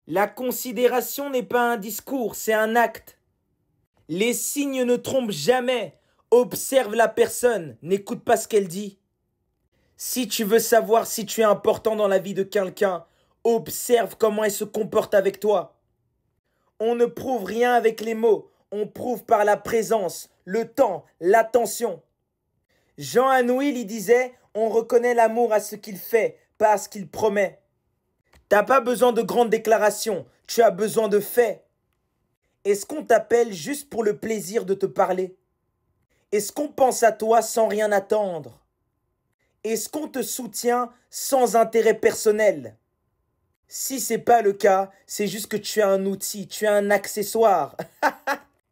La considération n'est pas un discours, c'est un acte. Les signes ne trompent jamais. Observe la personne, n'écoute pas ce qu'elle dit. Si tu veux savoir si tu es important dans la vie de quelqu'un, observe comment elle se comporte avec toi. On ne prouve rien avec les mots, on prouve par la présence, le temps, l'attention. Jean Anouilh il disait, on reconnaît l'amour à ce qu'il fait, pas à ce qu'il promet. T'as pas besoin de grandes déclarations, tu as besoin de faits. Est-ce qu'on t'appelle juste pour le plaisir de te parler? Est-ce qu'on pense à toi sans rien attendre? Est-ce qu'on te soutient sans intérêt personnel? Si c'est pas le cas, c'est juste que tu es un outil, tu es un accessoire.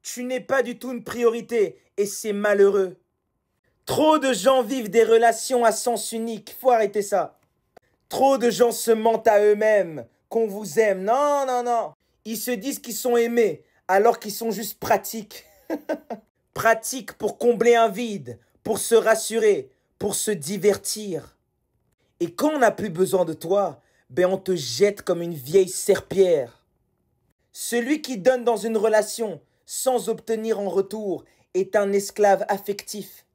Tu n'es pas du tout une priorité et c'est malheureux. Trop de gens vivent des relations à sens unique, faut arrêter ça. Trop de gens se mentent à eux-mêmes, qu'on vous aime. Non, non, non. Ils se disent qu'ils sont aimés alors qu'ils sont juste pratiques. Pratiques pour combler un vide, pour se rassurer, pour se divertir. Et quand on n'a plus besoin de toi, ben on te jette comme une vieille serpillière. Celui qui donne dans une relation sans obtenir en retour est un esclave affectif.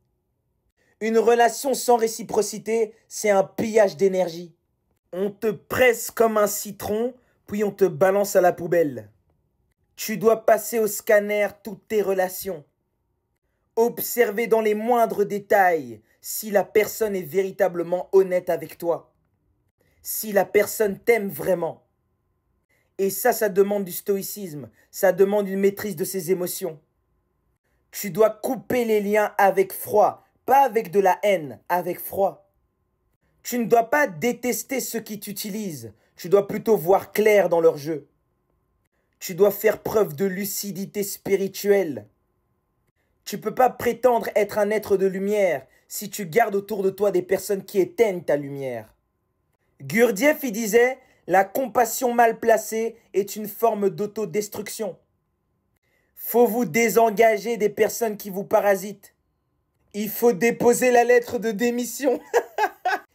Une relation sans réciprocité, c'est un pillage d'énergie. On te presse comme un citron, puis on te balance à la poubelle. Tu dois passer au scanner toutes tes relations. Observer dans les moindres détails si la personne est véritablement honnête avec toi. Si la personne t'aime vraiment. Et ça demande du stoïcisme, ça demande une maîtrise de ses émotions. Tu dois couper les liens avec froid, pas avec de la haine, avec froid. Tu ne dois pas détester ceux qui t'utilisent, tu dois plutôt voir clair dans leur jeu. Tu dois faire preuve de lucidité spirituelle. Tu ne peux pas prétendre être un être de lumière si tu gardes autour de toi des personnes qui éteignent ta lumière. Gurdjieff y disait « La compassion mal placée est une forme d'autodestruction ». Faut vous désengager des personnes qui vous parasitent. Il faut déposer la lettre de démission.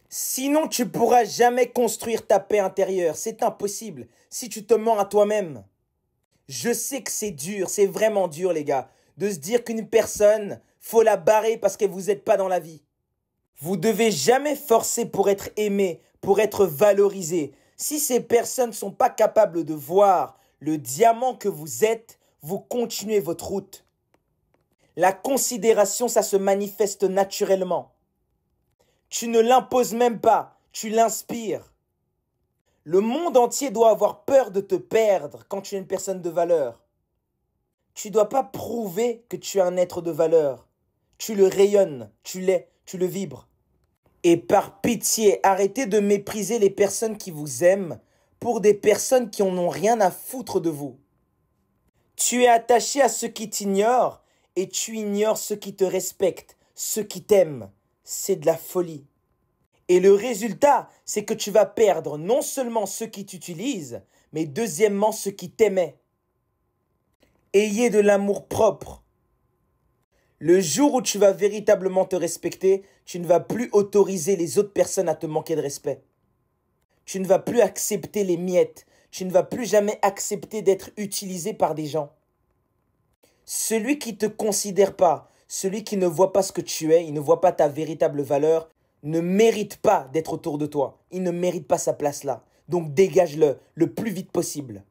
Sinon, tu pourras jamais construire ta paix intérieure. C'est impossible si tu te mens à toi-même. Je sais que c'est dur, c'est vraiment dur les gars, de se dire qu'une personne, faut la barrer parce que vous n'êtes pas dans la vie. Vous devez jamais forcer pour être aimé, pour être valorisé. Si ces personnes ne sont pas capables de voir le diamant que vous êtes, vous continuez votre route. La considération, ça se manifeste naturellement. Tu ne l'imposes même pas, tu l'inspires. Le monde entier doit avoir peur de te perdre quand tu es une personne de valeur. Tu ne dois pas prouver que tu es un être de valeur. Tu le rayonnes, tu l'es, tu le vibres. Et par pitié, arrêtez de mépriser les personnes qui vous aiment pour des personnes qui en ont rien à foutre de vous. Tu es attaché à ceux qui t'ignorent et tu ignores ceux qui te respectent, ceux qui t'aiment. C'est de la folie. Et le résultat, c'est que tu vas perdre non seulement ceux qui t'utilisent, mais deuxièmement ceux qui t'aimaient. Ayez de l'amour propre. Le jour où tu vas véritablement te respecter, tu ne vas plus autoriser les autres personnes à te manquer de respect. Tu ne vas plus accepter les miettes. Tu ne vas plus jamais accepter d'être utilisé par des gens. Celui qui ne te considère pas, celui qui ne voit pas ce que tu es, il ne voit pas ta véritable valeur, ne mérite pas d'être autour de toi. Il ne mérite pas sa place là. Donc dégage-le le plus vite possible.